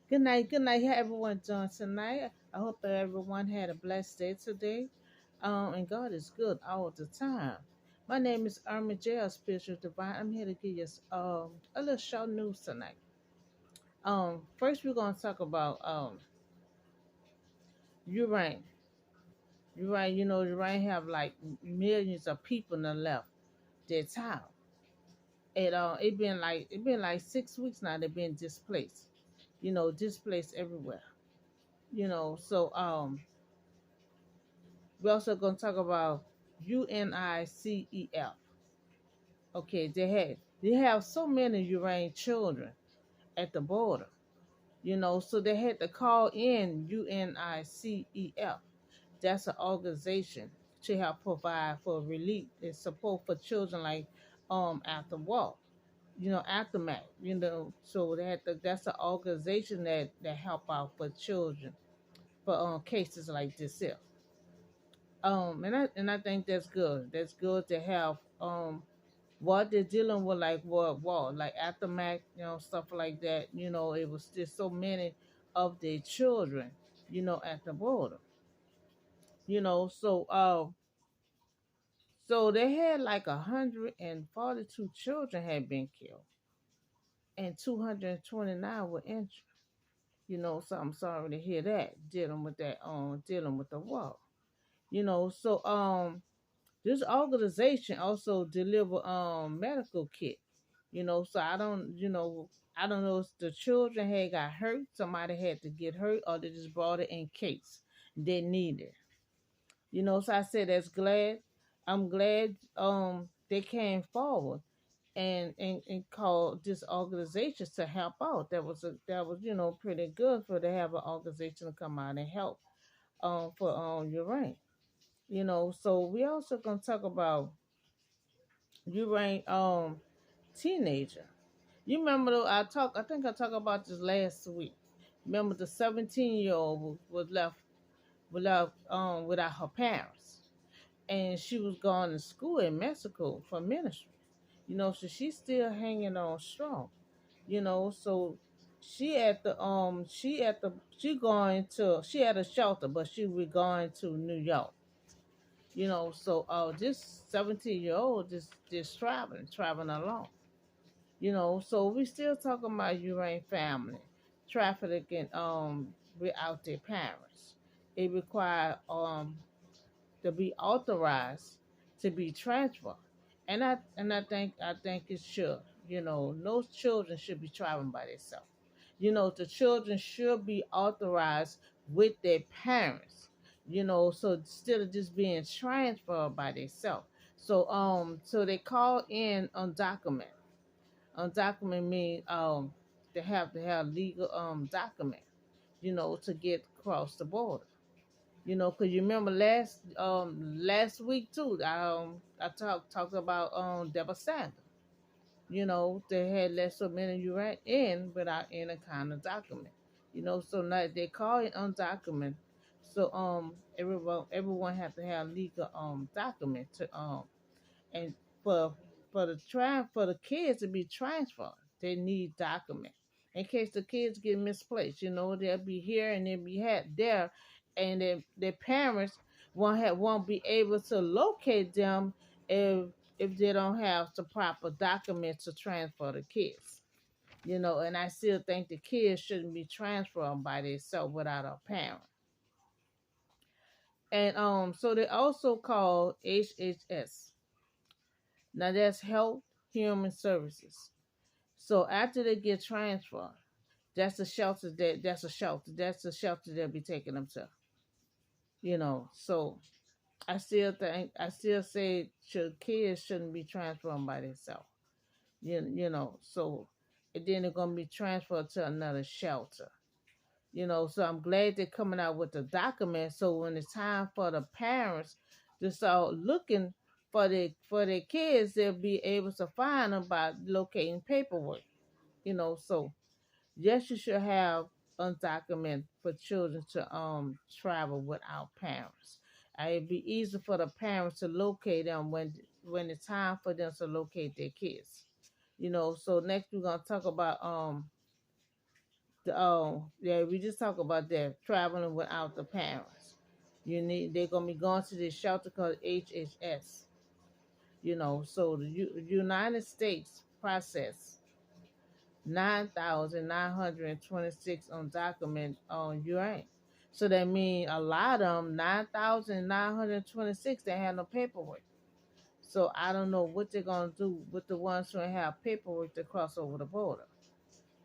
Good night, how everyone doing tonight? I hope that everyone had a blessed day today. And God is good all the time. My name is Irma J. Spiritual Divine. I'm here to give you a little short news tonight. First we're gonna talk about Ukraine. Ukraine, Ukraine have like millions of people in the left their town. It been like 6 weeks now they've been displaced. Displaced everywhere. So we're also gonna talk about UNICEF. Okay, they have so many Ukrainian children at the border. So they had to call in UNICEF. That's an organization to help provide for relief and support for children like after war. Aftermath. So that's an organization that help out for children for cases like this here. And I think that's good. That's good to have what they're dealing with, like World War, like aftermath, stuff like that. It was just so many of their children, at the border. So they had like 142 children had been killed, and 229 were injured. So I'm sorry to hear that dealing with the war. So this organization also deliver medical kit. So I don't know if the children had got hurt, somebody had to get hurt, or they just brought it in case they need it. So I said I'm glad they came forward and called this organization to help out. That was pretty good for to have an organization to come out and help for Ukraine. So we also gonna talk about Ukraine teenager. You remember though, I think I talked about this last week. Remember the 17-year-old was left without her parents, and she was going to school in Mexico for ministry. So she's still hanging on strong. So she at a shelter, but she was going to New York. So this 17-year-old just traveling along. So we still talking about Ukraine family trafficking without their parents. It require to be authorized to be transferred. And I think it should. No children should be traveling by themselves. The children should be authorized with their parents. So instead of just being transferred by themselves. So they call in undocumented. Undocumented mean to have legal document, to get across the border. Cause you remember last week too, I talked about Deborah Sanders. They had let so many you right in without any kind of document. So now they call it undocumented. So everyone have to have legal document to and for for the kids to be transferred, they need document. In case the kids get misplaced, they'll be here and they'll be there, and their parents won't be able to locate them if they don't have the proper documents to transfer the kids. And I still think the kids shouldn't be transferred by themselves without a parent. And so they also call HHS. Now that's Health Human Services. So after they get transferred, that's a shelter they'll be taking them to. So I still say kids shouldn't be transferred by themselves. So and then they're gonna be transferred to another shelter. So I'm glad they're coming out with the document. So when it's time for the parents to start looking for their kids, they'll be able to find them by locating paperwork. So yes, you should have undocumented for children to travel without parents. It'd be easy for the parents to locate them when it's time for them to locate their kids. So next we're gonna talk about Yeah, we just talk about that traveling without the parents. They're gonna be going to this shelter called HHS. So the United States processed 9,926 undocumented on urine. So that means a lot of them, 9,926, they have no paperwork. So I don't know what they're gonna do with the ones who have paperwork to cross over the border.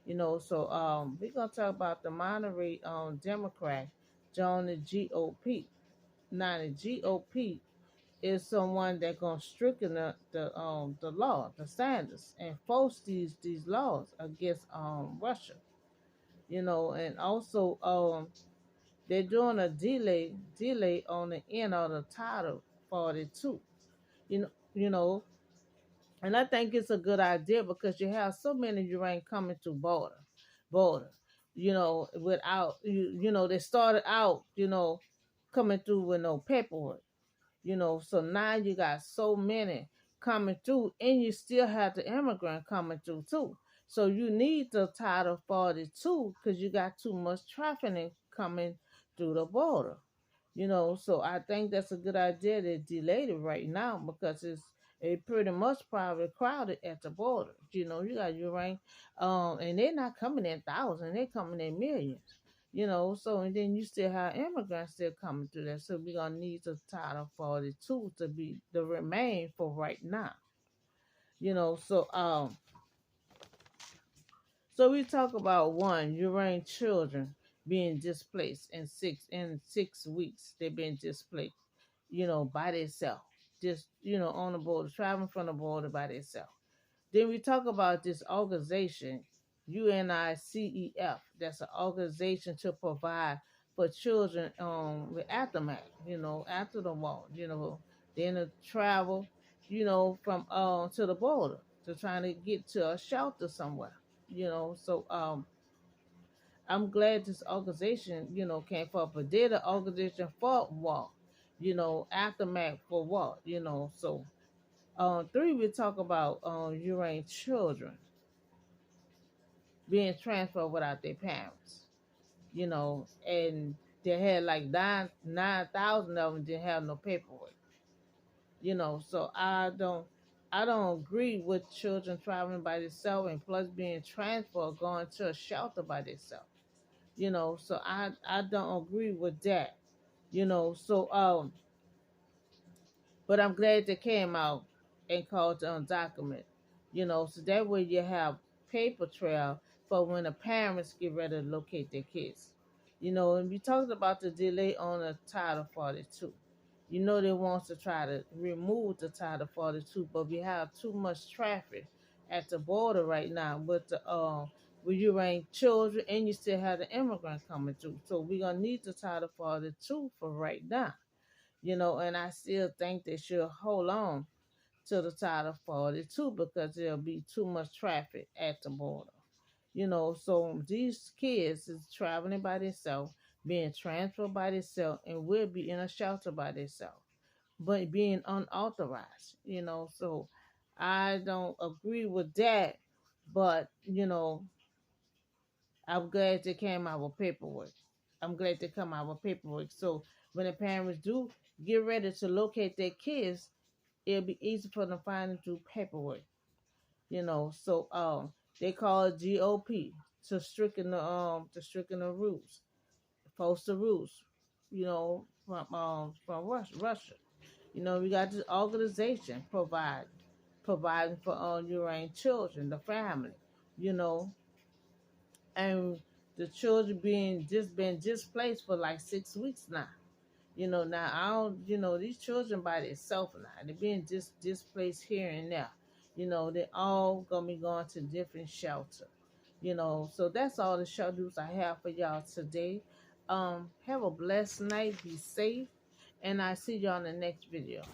So we're gonna talk about the Monterey Democrat joined the GOP. Now the GOP is someone that gonna stricken the law, the standards, and force these laws against Russia. And also they're doing a delay on the end of the title 42. You know, and I think it's a good idea because you have so many Urane coming to border. Without they started out coming through with no paperwork. So now you got so many coming through, and you still have the immigrant coming through too. So you need the Title 42 because you got too much trafficking coming through the border. So I think that's a good idea to delay it right now because it pretty much probably crowded at the border. You got your rank, and they're not coming in thousands, they're coming in millions. So and then you still have immigrants still coming through there. So we're gonna need the Title 42 to remain for right now. So we talk about one, Ukraine children being displaced in six weeks. They've been displaced, by themselves. Just, on the border, traveling from the border by themselves. Then we talk about this organization, UNICEF. That's an organization to provide for children with aftermath, after the war, then to travel, from to the border to trying to get to a shelter somewhere. So I'm glad this organization, came forward. But they're the organization for war, aftermath for war, So three, we talk about Ukraine children being transferred without their parents, and they had like 9,000 of them didn't have no paperwork, So I don't agree with children traveling by themselves and plus being transferred going to a shelter by themselves. So I don't agree with that. So but I'm glad they came out and called it undocumented. So that way you have paper trail for when the parents get ready to locate their kids. And we talked about the delay on the Title 42. They want to try to remove the Title 42, but we have too much traffic at the border right now with the where you rank children and you still have the immigrant coming through. So we're gonna need the Title 42 for right now. And I still think they should hold on to the Title 42 because there'll be too much traffic at the border. So these kids is traveling by themselves, being transferred by themselves, and will be in a shelter by themselves, but being unauthorized. So I don't agree with that, but I'm glad they came out with paperwork. I'm glad they come out with paperwork. So when the parents do get ready to locate their kids, it'll be easy for them to find them through paperwork. So they call it GOP to stricken the rules, post the rules, from Russia. We got this organization providing for Ukraine children, the family, you know, and the children been displaced for like 6 weeks now. Now I don't, these children by themselves now. They're being displaced here and there. They all gonna be going to different shelter. So that's all the show news I have for y'all today. Have a blessed night, be safe, and I see y'all in the next video.